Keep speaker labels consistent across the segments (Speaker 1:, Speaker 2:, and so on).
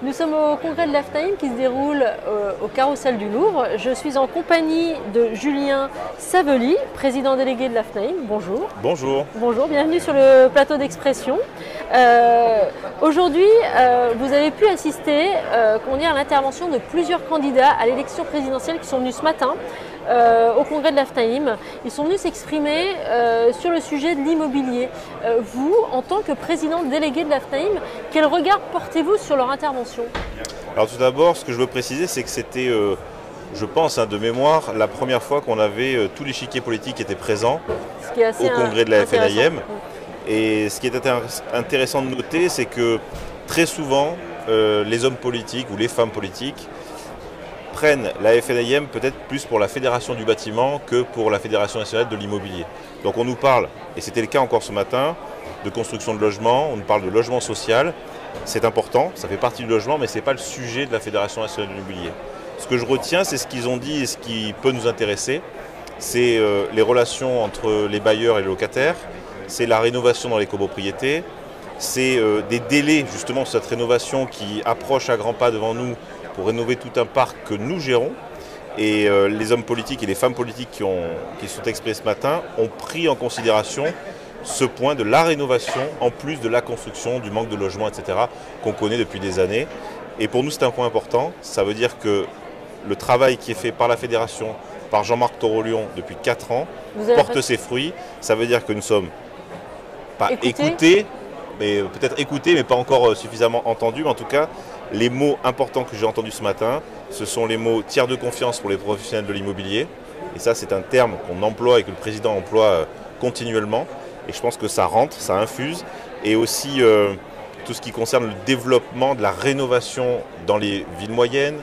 Speaker 1: Nous sommes au congrès de l'AFNAIM qui se déroule au Carrousel du Louvre. Je suis en compagnie de Julien Savelli, président délégué de l'AFNAIM. Bonjour.
Speaker 2: Bonjour.
Speaker 1: Bonjour, bienvenue sur le plateau d'Expression. Aujourd'hui, vous avez pu assister à l'intervention de plusieurs candidats à l'élection présidentielle qui sont venus ce matin au congrès de l'AFNAIM. Ils sont venus s'exprimer sur le sujet de l'immobilier. Vous, en tant que président délégué de l'AFNAIM, quel regard portez-vous sur leur intervention?
Speaker 2: Alors tout d'abord, ce que je veux préciser, c'est que c'était, je pense, de mémoire, la première fois qu'on avait tous les échiquiers politiques étaient présents au congrès de la FNAIM. Et ce qui est intéressant de noter, c'est que très souvent, les hommes politiques ou les femmes politiques prennent la FNAIM peut-être plus pour la Fédération du bâtiment que pour la Fédération nationale de l'immobilier. Donc on nous parle, et c'était le cas encore ce matin, de construction de logements, on nous parle de logement social. C'est important, ça fait partie du logement, mais ce n'est pas le sujet de la Fédération nationale de l'immobilier. Ce que je retiens, c'est ce qu'ils ont dit et ce qui peut nous intéresser. C'est les relations entre les bailleurs et les locataires, c'est la rénovation dans les copropriétés, c'est des délais justement sur cette rénovation qui approche à grands pas devant nous pour rénover tout un parc que nous gérons. Et les hommes politiques et les femmes politiques qui sont exprimés ce matin ont pris en considération ce point de la rénovation en plus de la construction, du manque de logement, etc. qu'on connaît depuis des années. Et pour nous, c'est un point important. Ça veut dire que le travail qui est fait par la Fédération, par Jean-Marc Torolion depuis 4 ans, porte ses fruits. Ça veut dire que nous sommes pas écoutés, mais peut-être écoutés, mais pas encore suffisamment entendus. Mais en tout cas, les mots importants que j'ai entendus ce matin, ce sont les mots tiers de confiance pour les professionnels de l'immobilier. Et ça, c'est un terme qu'on emploie et que le président emploie continuellement. Et je pense que ça rentre, ça infuse. Et aussi tout ce qui concerne le développement de la rénovation dans les villes moyennes,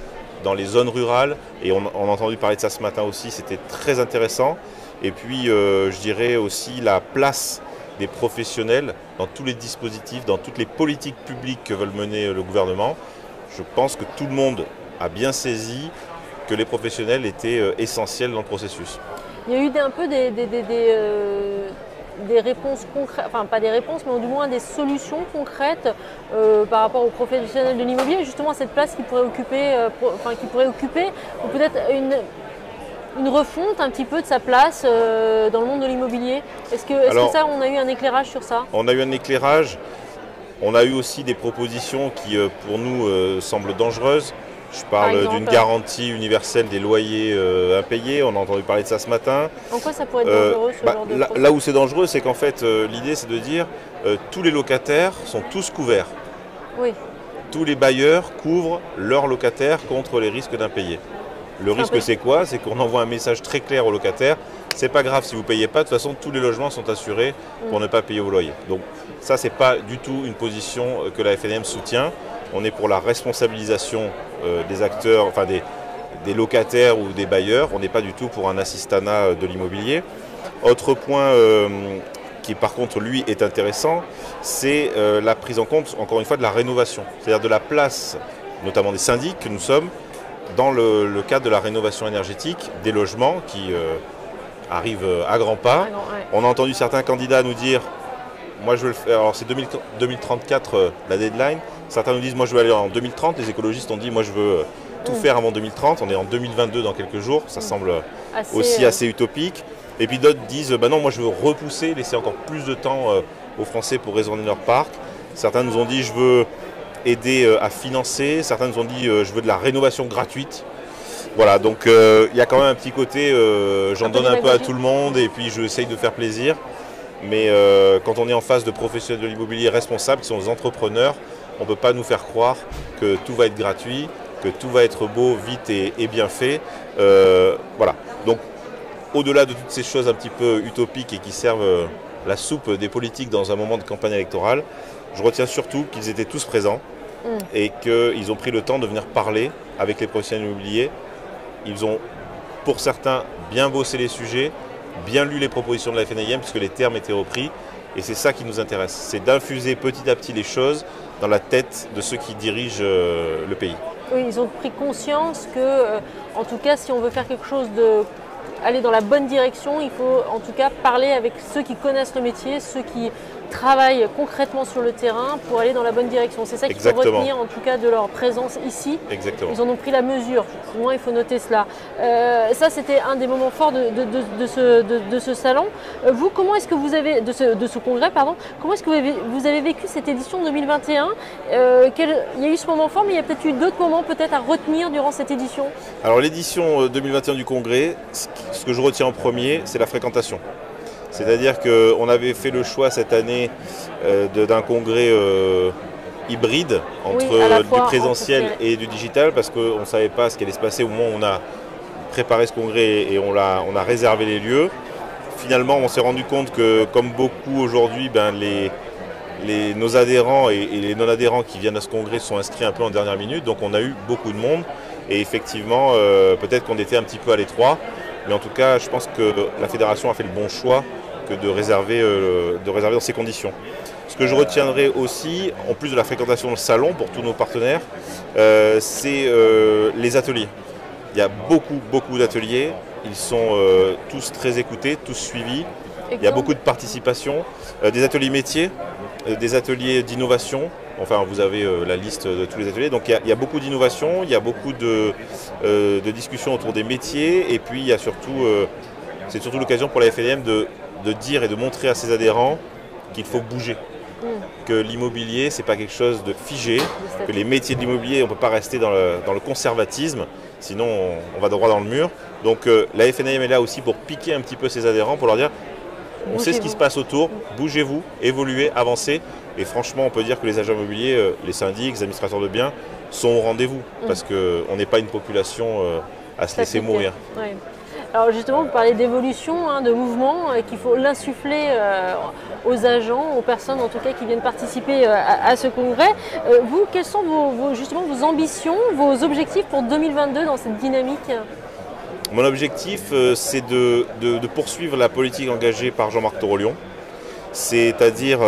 Speaker 2: dans les zones rurales. Et on a entendu parler de ça ce matin aussi, c'était très intéressant. Et puis, je dirais aussi la place des professionnels dans tous les dispositifs, dans toutes les politiques publiques que veulent mener le gouvernement. Je pense que tout le monde a bien saisi que les professionnels étaient essentiels dans le processus.
Speaker 1: Il y a eu un peu des réponses concrètes, enfin pas des réponses, mais du moins des solutions concrètes par rapport aux professionnels de l'immobilier, justement à cette place qu'ils pourraient occuper, ou peut-être une refonte un petit peu de sa place dans le monde de l'immobilier. Est-ce que ça, on a eu un éclairage sur ça?
Speaker 2: On a eu un éclairage. On a eu aussi des propositions qui, pour nous, semblent dangereuses. Je parle d'une garantie universelle des loyers impayés. On a entendu parler de ça ce matin.
Speaker 1: En quoi ça pourrait être dangereux, ce genre de
Speaker 2: là où c'est dangereux, c'est qu'en fait, l'idée, c'est de dire tous les locataires sont tous couverts.
Speaker 1: Oui.
Speaker 2: Tous les bailleurs couvrent leurs locataires contre les risques d'impayés. Le risque, c'est quoi? C'est qu'on envoie un message très clair aux locataires. C'est pas grave si vous ne payez pas, de toute façon, tous les logements sont assurés pour ne pas payer vos loyers. Donc ça, c'est pas du tout une position que la FNAIM soutient. On est pour la responsabilisation des acteurs, enfin des locataires ou des bailleurs. On n'est pas du tout pour un assistanat de l'immobilier. Autre point qui, par contre, lui, est intéressant, c'est la prise en compte, encore une fois, de la rénovation. C'est-à-dire de la place, notamment des syndics que nous sommes, dans le cadre de la rénovation énergétique des logements qui arrivent à grands pas. On a entendu certains candidats nous dire, moi je veux le faire, alors c'est 2034 la deadline, certains nous disent moi je veux aller en 2030, les écologistes ont dit moi je veux tout faire avant 2030, on est en 2022 dans quelques jours, ça semble assez utopique. Et puis d'autres disent bah non, moi je veux repousser, laisser encore plus de temps aux Français pour raisonner leur parc. Certains nous ont dit je veux aider à financer, certains nous ont dit je veux de la rénovation gratuite. Voilà, donc il y a quand même un petit côté, j'en donne un peu à tout le monde et puis j'essaye de faire plaisir. Mais quand on est en face de professionnels de l'immobilier responsables, qui sont des entrepreneurs, on ne peut pas nous faire croire que tout va être gratuit, que tout va être beau, vite et bien fait. Voilà, donc au-delà de toutes ces choses un petit peu utopiques et qui servent la soupe des politiques dans un moment de campagne électorale, je retiens surtout qu'ils étaient tous présents et qu'ils ont pris le temps de venir parler avec les professionnels immobiliers. Ils ont, pour certains, bien bossé les sujets, bien lu les propositions de la FNAIM puisque les termes étaient repris. Et c'est ça qui nous intéresse, c'est d'infuser petit à petit les choses dans la tête de ceux qui dirigent le pays.
Speaker 1: Oui, ils ont pris conscience que, en tout cas, si on veut faire quelque chose aller dans la bonne direction, il faut en tout cas parler avec ceux qui connaissent le métier, ceux qui travaillent concrètement sur le terrain pour aller dans la bonne direction. C'est ça qu'il faut retenir en tout cas de leur présence ici.
Speaker 2: Exactement.
Speaker 1: Ils en ont pris la mesure, au moins il faut noter cela. Ça c'était un des moments forts de ce salon. Vous, comment est-ce que vous avez, de ce congrès, pardon, comment est-ce que vous avez vécu cette édition 2021 Il y a eu ce moment fort, mais il y a peut-être eu d'autres moments peut-être à retenir durant cette édition.
Speaker 2: Alors l'édition 2021 du congrès, ce que je retiens en premier, c'est la fréquentation. C'est-à-dire qu'on avait fait le choix cette année d'un congrès hybride entre du présentiel et du digital, parce qu'on ne savait pas ce qui allait se passer au moment où on a préparé ce congrès et on a réservé les lieux. Finalement, on s'est rendu compte que, comme beaucoup aujourd'hui, nos adhérents et les non-adhérents qui viennent à ce congrès sont inscrits un peu en dernière minute, donc on a eu beaucoup de monde et effectivement, peut-être qu'on était un petit peu à l'étroit, mais en tout cas, je pense que la fédération a fait le bon choix que de réserver dans ces conditions. Ce que je retiendrai aussi, en plus de la fréquentation dans le salon pour tous nos partenaires, c'est les ateliers. Il y a beaucoup d'ateliers, ils sont tous très écoutés, tous suivis. Il y a beaucoup de participation, des ateliers métiers, des ateliers d'innovation. Enfin, vous avez la liste de tous les ateliers. Donc il y a beaucoup d'innovation, il y a beaucoup de discussions autour des métiers. Et puis il y a surtout, c'est surtout l'occasion pour la FNIM de dire et de montrer à ses adhérents qu'il faut bouger. Que l'immobilier, ce n'est pas quelque chose de figé, que les métiers de l'immobilier, on ne peut pas rester dans le conservatisme, sinon on va droit dans le mur. Donc la FNIM est là aussi pour piquer un petit peu ses adhérents, pour leur dire on sait ce qui se passe autour, bougez-vous, évoluez, avancez. Et franchement, on peut dire que les agents immobiliers, les syndics, les administrateurs de biens sont au rendez-vous, parce qu'on n'est pas une population à se laisser mourir.
Speaker 1: Ouais. Alors justement, vous parlez d'évolution, de mouvement, qu'il faut l'insuffler aux agents, aux personnes en tout cas qui viennent participer à ce congrès. Vous, quelles sont justement vos ambitions, vos objectifs pour 2022 dans cette dynamique ?
Speaker 2: Mon objectif, c'est de poursuivre la politique engagée par Jean-Marc Torolion, c'est-à-dire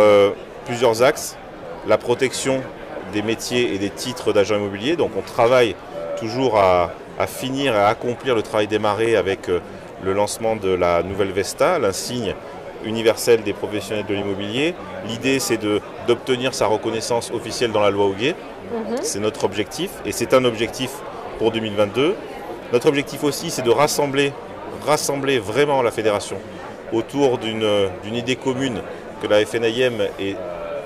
Speaker 2: plusieurs axes. La protection des métiers et des titres d'agents immobiliers, donc on travaille toujours à finir, à accomplir le travail démarré avec le lancement de la nouvelle Vesta, l'insigne universel des professionnels de l'immobilier. L'idée, c'est d'obtenir sa reconnaissance officielle dans la loi Hoguet. C'est notre objectif et c'est un objectif pour 2022. Notre objectif aussi, c'est de rassembler vraiment la fédération autour d'une idée commune que la FNIM est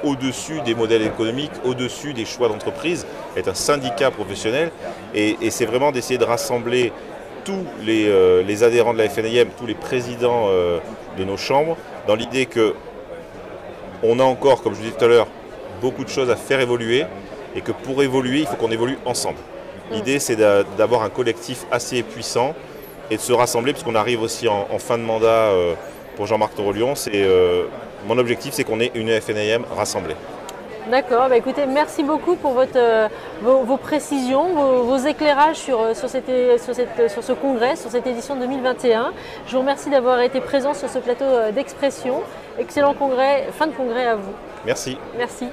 Speaker 2: au-dessus des modèles économiques, au-dessus des choix d'entreprise, est un syndicat professionnel et c'est vraiment d'essayer de rassembler tous les adhérents de la FNIM, tous les présidents de nos chambres, dans l'idée qu'on a encore, comme je vous disais tout à l'heure, beaucoup de choses à faire évoluer et que pour évoluer, il faut qu'on évolue ensemble. L'idée, c'est d'avoir un collectif assez puissant et de se rassembler, puisqu'on arrive aussi en fin de mandat pour Jean-Marc Torolion. Mon objectif, c'est qu'on ait une FNIM rassemblée.
Speaker 1: D'accord, écoutez, merci beaucoup pour vos précisions, vos éclairages sur ce congrès, sur cette édition 2021. Je vous remercie d'avoir été présent sur ce plateau d'Expression. Excellent congrès, fin de congrès à vous.
Speaker 2: Merci.
Speaker 1: Merci.